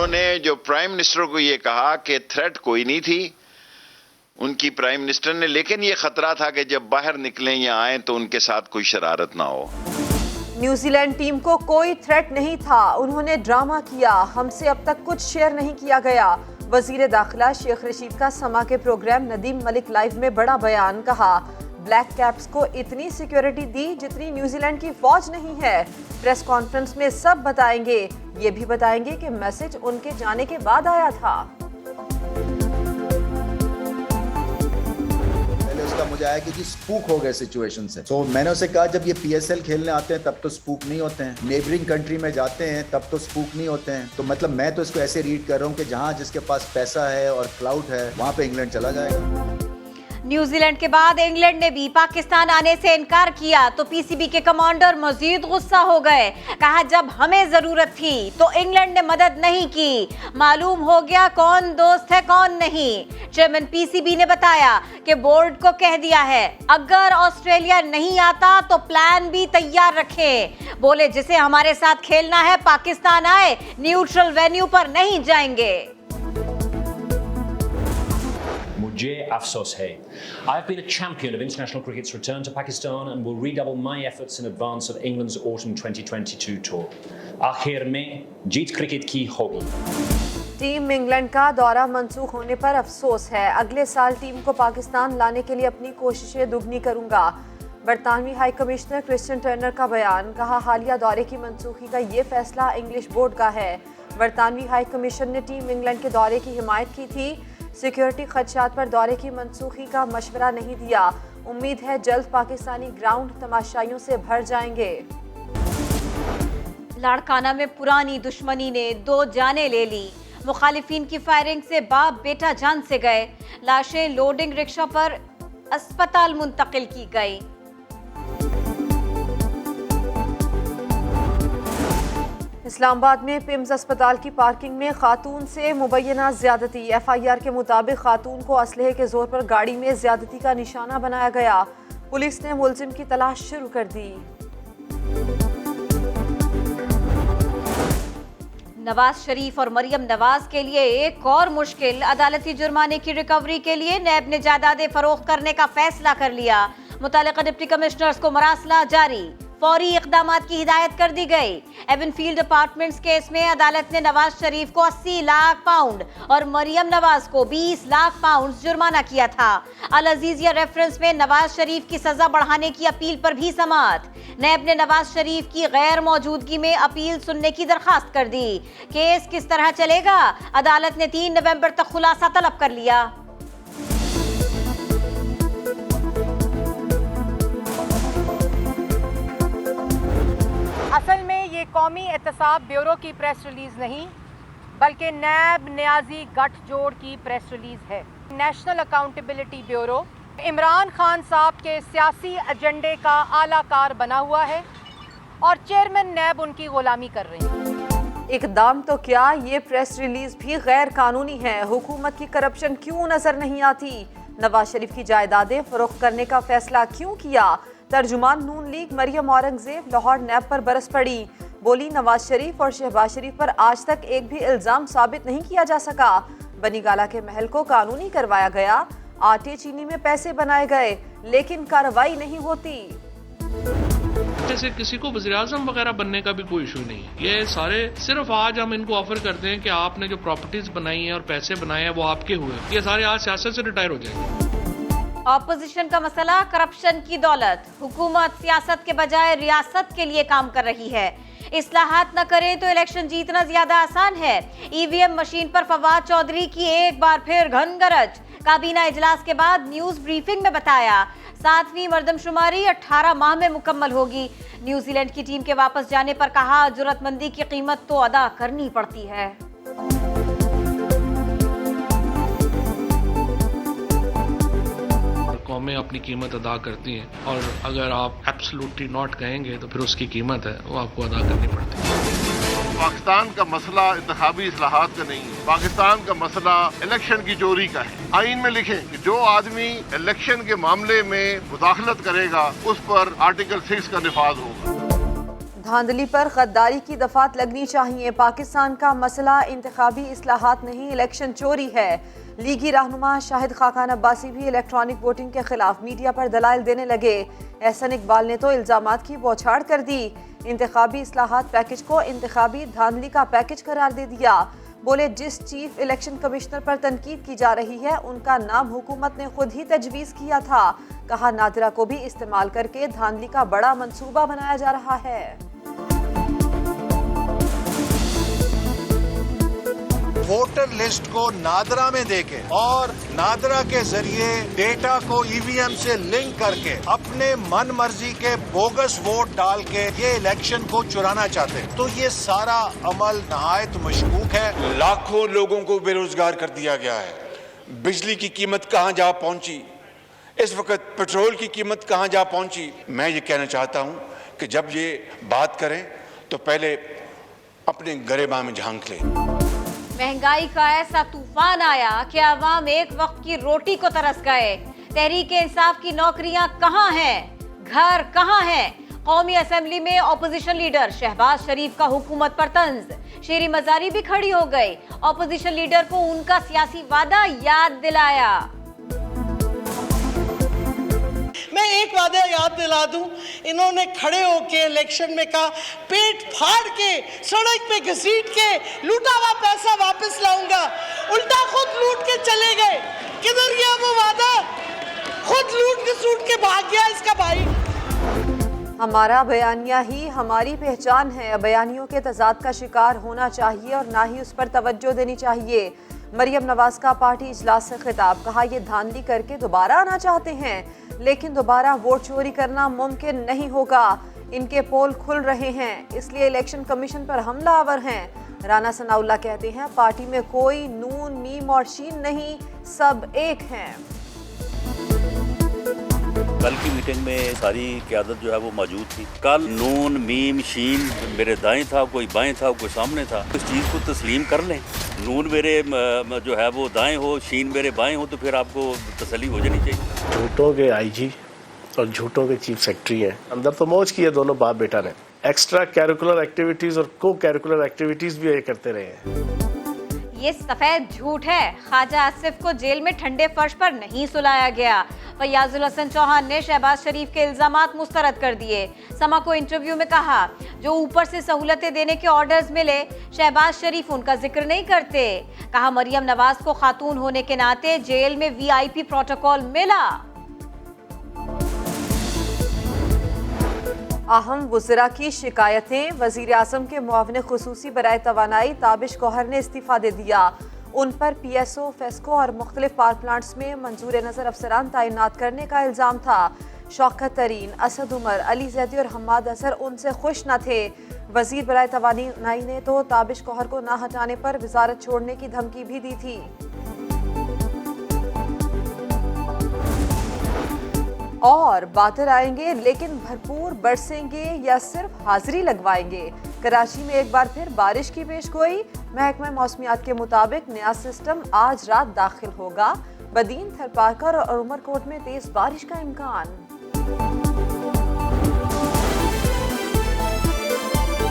उन्होंने जो prime minister को ये कहा कि थ्रेट कोई नहीं थी उनकी प्राइम मिनिस्टर ने, लेकिन ये खतरा था कि जब बाहर निकलें या आए तो उनके साथ कोई शरारत ना हो। न्यूजीलैंड टीम को कोई थ्रेट नहीं था, उन्होंने ड्रामा किया, हमसे अब तक कुछ शेयर नहीं किया गया। वजीर दाखिला शेख रशीद का समा के प्रोग्राम नदीम मलिक लाइव में बड़ा बयान, कहा ब्लैक कैप्स को इतनी सिक्योरिटी दी जितनी न्यूजीलैंड की फौज नहीं है। प्रेस कॉन्फ्रेंस में सब बताएंगे, ये भी बताएंगे कि मैसेज उनके जाने के बाद आया था। उसका मुझे आया कि जी स्पूक हो गए सिचुएशन से। तो मैंने उसे कहा जब ये PSL खेलने आते हैं तब तो स्पूक नहीं होते हैं, नेबरिंग कंट्री में जाते हैं तब तो स्पूक नहीं होते हैं। तो मतलब मैं तो इसको ऐसे रीड कर रहा हूँ कि जहाँ जिसके पास पैसा है और क्लाउड है वहाँ पे इंग्लैंड चला जाएगा। न्यूजीलैंड के बाद इंग्लैंड ने भी पाकिस्तान आने से इनकार किया तो PCB के कमांडर मजीद गुस्सा हो गए। कहा जब हमें जरूरत थी तो इंग्लैंड ने मदद नहीं की, मालूम हो गया कौन दोस्त है कौन नहीं। चेयरमैन PCB ने बताया कि बोर्ड को कह दिया है अगर ऑस्ट्रेलिया नहीं आता तो प्लान भी तैयार रखें। बोले जिसे हमारे साथ खेलना है पाकिस्तान आए, न्यूट्रल वेन्यू पर नहीं जाएंगे। मुझे अफसोस है। I have been a champion of international cricket's return to Pakistan and will redouble my efforts in advance of England's autumn 2022 tour. आखिर में जीत क्रिकेट की होगी। टीम इंग्लैंड का दौरा मंसूख होने पर अफसोस है, अगले साल टीम को पाकिस्तान लाने के लिए अपनी कोशिशें दुगनी करूंगा। बरतानवी हाई कमिश्नर क्रिश्चियन टर्नर का बयान, कहा हालिया दौरे की मंसूखी का ये फैसला इंग्लिश बोर्ड का है। बरतानवी हाई कमीशन ने टीम इंग्लैंड के दौरे की हिमायत की थी, सिक्योरिटी खदशात पर दौरे की मंसूखी का मशवरा नहीं दिया। उम्मीद है जल्द पाकिस्तानी ग्राउंड तमाशाइयों से भर जाएंगे। लाड़काना में पुरानी दुश्मनी ने 2 जानें ले ली, मुखालिफिन की फायरिंग से बाप बेटा जान से गए। लाशें लोडिंग रिक्शा पर अस्पताल मुंतकिल की गई। इस्लामाबाद में पिम्स अस्पताल की पार्किंग में खातून से मुबैना ज्यादती। FIR के मुताबिक खातून को असलहे के जोर पर गाड़ी में ज्यादती का निशाना बनाया गया। पुलिस ने मुलजिम की तलाश शुरू कर दी। नवाज शरीफ और मरियम नवाज के लिए एक और मुश्किल, अदालती जुर्माने की रिकवरी के लिए नैब ने जायदादें फरोख्त करने का फैसला कर लिया। मुतालिका डिप्टी कमिश्नर्स को मरासला जारी, फौरी इक़दामात की हिदायत कर दी गई। एवनफील्ड अपार्टमेंट्स केस में अदालत ने नवाज शरीफ को 80 लाख पाउंड और मरियम नवाज को 20 लाख पाउंड जुर्माना किया था। अल अजीजिया रेफरेंस में नवाज शरीफ की सजा बढ़ाने की अपील पर भी समाअत। नैब ने नवाज शरीफ की गैर मौजूदगी में अपील सुनने की दरखास्त कर दी। केस किस तरह चलेगा, अदालत ने 3 नवंबर तक खुलासा तलब कर लिया। असल में ये कौमी एहतसाब ब्यूरो की प्रेस रिलीज नहीं बल्कि नैब न्याजी गठजोड़ की प्रेस रिलीज है। National accountability bureau Imran Khan साहब के सियासी एजेंडे का आलाकार बना हुआ है और चेयरमैन नैब उनकी गुलामी कर रहे हैं। इकदाम तो क्या, ये प्रेस रिलीज भी गैर कानूनी है। हुकूमत की करप्शन क्यों नजर नहीं आती? नवाज शरीफ की जायदादें फरोख्त करने का फैसला क्यों किया? तर्जुमान नून लीग मरियम औरंगजेब लाहौर नैब पर बरस पड़ी। बोली नवाज शरीफ और शहबाज शरीफ पर आज तक एक भी इल्जाम साबित नहीं किया जा सका। बनी गाला के महल को कानूनी करवाया गया, आटे चीनी में पैसे बनाए गए, लेकिन कार्रवाई नहीं होती। जैसे किसी को वज़ीर-ए-आज़म वगैरह बनने का भी कोई इशू नहीं है। ये सारे सिर्फ आज हम इनको ऑफर करते हैं कि आपने जो प्रॉपर्टीज बनाई हैं और पैसे बनाए हैं वो आपके हुए, ये सारे आज सियासत से रिटायर हो जाएंगे। ऑपोजिशन का मसला करप्शन की दौलत। हुकूमत सियासत के बजाय रियासत के लिए काम कर रही है। इस्लाहात न करे तो इलेक्शन जीतना ज्यादा आसान है। EVM मशीन पर फवाद चौधरी की एक बार फिर घनगरज। काबीना इजलास के बाद न्यूज ब्रीफिंग में बताया 7वीं मर्दमशुमारी 18 माह में मुकम्मल होगी। न्यूजीलैंड की टीम के वापस जाने पर कहा जुर्रतमंदी की कीमत तो अदा करनी पड़ती है। कौमें अपनी कीमत अदा करती हैं और अगर आप एब्सोल्युटली नॉट कहेंगे तो फिर उसकी कीमत है वो आपको अदा करनी पड़ती है। पाकिस्तान का मसला इंतखाबी इस्लाहात का नहीं है, पाकिस्तान का मसला इलेक्शन की चोरी का है। आइन में लिखें कि जो आदमी इलेक्शन के मामले में मुदाखलत करेगा उस पर आर्टिकल 6 का निफाज होगा। धांधली पर गद्दारी की दफात लगनी चाहिए। पाकिस्तान का मसला इंतखाबी इस्लाहात नहीं, इलेक्शन चोरी है। लीगी रहनुमा शाहिद खाकान अब्बासी भी इलेक्ट्रॉनिक वोटिंग के खिलाफ मीडिया पर दलाइल देने लगे। एहसन इकबाल ने तो इल्जामात की बौछार कर दी। इंतखाबी इस्लाहात पैकेज को इंतखाबी धांधली का पैकेज करार दे दिया। बोले, जिस चीफ इलेक्शन कमिश्नर पर तनकीद की जा रही है उनका नाम हुकूमत ने खुद ही तजवीज़ किया था। कहा, नादिरा को भी इस्तेमाल करके धांधली का बड़ा मंसूबा बनाया जा रहा है। वोटर लिस्ट को नादरा में देके और नादरा के जरिए डेटा को ईवीएम से लिंक करके अपने मन मर्जी के बोगस वोट डाल के ये इलेक्शन को चुराना चाहते हैं। तो ये सारा अमल नहायत मशकूक है। लाखों लोगों को बेरोजगार कर दिया गया है। बिजली की कीमत कहां जा पहुंची, इस वक्त पेट्रोल की कीमत कहां जा पहुंची। मैं ये कहना चाहता हूं कि जब ये बात करें तो पहले अपने गरेबा में झांक लें। महंगाई का ऐसा तूफान आया कि आवाम एक वक्त की रोटी को तरस गए। तहरीक इंसाफ की नौकरियां कहां हैं, घर कहां हैं? कौमी असेंबली में ऑपोजिशन लीडर शहबाज शरीफ का हुकूमत पर तंज। शेरी मजारी भी खड़ी हो गई। ऑपोजिशन लीडर को उनका सियासी वादा याद दिलाया। मैं एक वादा याद दिला दूं, इन्होंने खड़े होके इलेक्शन में कहा पेट फाड़ के सड़क पे घसीट के लूटा हुआ पैसा वापस लाऊंगा। उल्टा खुद लूट के चले गए। किधर गया वो वादा? खुद लूट के सूट के भाग गया इसका भाई। हमारा बयानिया ही हमारी पहचान है। बयानियों के तजाद का शिकार होना चाहिए और ना ही उस पर तवज्जो देनी चाहिए। मरियम नवाज का पार्टी इजलास से खिताब। कहा, ये धांधली करके दोबारा आना चाहते हैं लेकिन दोबारा वोट चोरी करना मुमकिन नहीं होगा। इनके पोल खुल रहे हैं इसलिए इलेक्शन कमीशन पर हमलावर हैं। राना सनाउल्लाह कहते हैं, पार्टी में कोई नून मीम और शीन नहीं, सब एक हैं। कल की मीटिंग में सारी क़यादत जो है वो मौजूद थी। कल नून मीम शीन मेरे दाएं था, कोई बाएं था, कोई सामने था। इस चीज़ को तस्लीम कर लें। नून मेरे जो है वो दाएं हो, शीन मेरे बाएं हो, तो फिर आपको तसल्ली हो जानी चाहिए। झूठों के आईजी और झूठों के चीफ सेक्रेटरी हैं। अंदर तो मौज की है दोनों बाप बेटा ने। एक्स्ट्रा कैरिकुलर एक्टिविटीज़ और को कैरिकुलर एक्टिविटीज़ भी ये करते रहे हैं। ये सफेद झूठ है। ख्वाजा आसिफ को जेल में ठंडे फर्श पर नहीं सुलाया गया। फयाजुल हसन चौहान ने शहबाज शरीफ के इल्जामात मुस्तरद कर दिए। समा को इंटरव्यू में कहा, जो ऊपर से सहूलतें देने के ऑर्डर्स मिले शहबाज शरीफ उनका जिक्र नहीं करते। कहा, मरियम नवाज को खातून होने के नाते जेल में वीआईपी प्रोटोकॉल मिला। अहम वज़रा की शिकायतें। वज़ीर आज़म के मुआविन खुसूसी बराए तवानाई ताबिश गौहर ने इस्तीफ़ा दे दिया। उन पर PSO, फेस्को और मुख्तलिफ पावर प्लांट्स में मंजूर नज़र अफसरान तैनात करने का इल्ज़ाम था। शौकत तरीन, असद उमर, अली जैदी और हम्माद असर उनसे खुश न थे। वज़ीर बराए तवानाई ने तो ताबिश गौहर को ना हटाने पर वजारत छोड़ने की धमकी भी दी थी। और बादल आएंगे लेकिन भरपूर बरसेंगे या सिर्फ हाजिरी लगवाएंगे? कराची में एक बार फिर बारिश की पेशगोई। महकमा मौसमियात के मुताबिक नया सिस्टम आज रात दाखिल होगा। बदीन, थरपारकर और उमरकोट में तेज बारिश का इम्कान।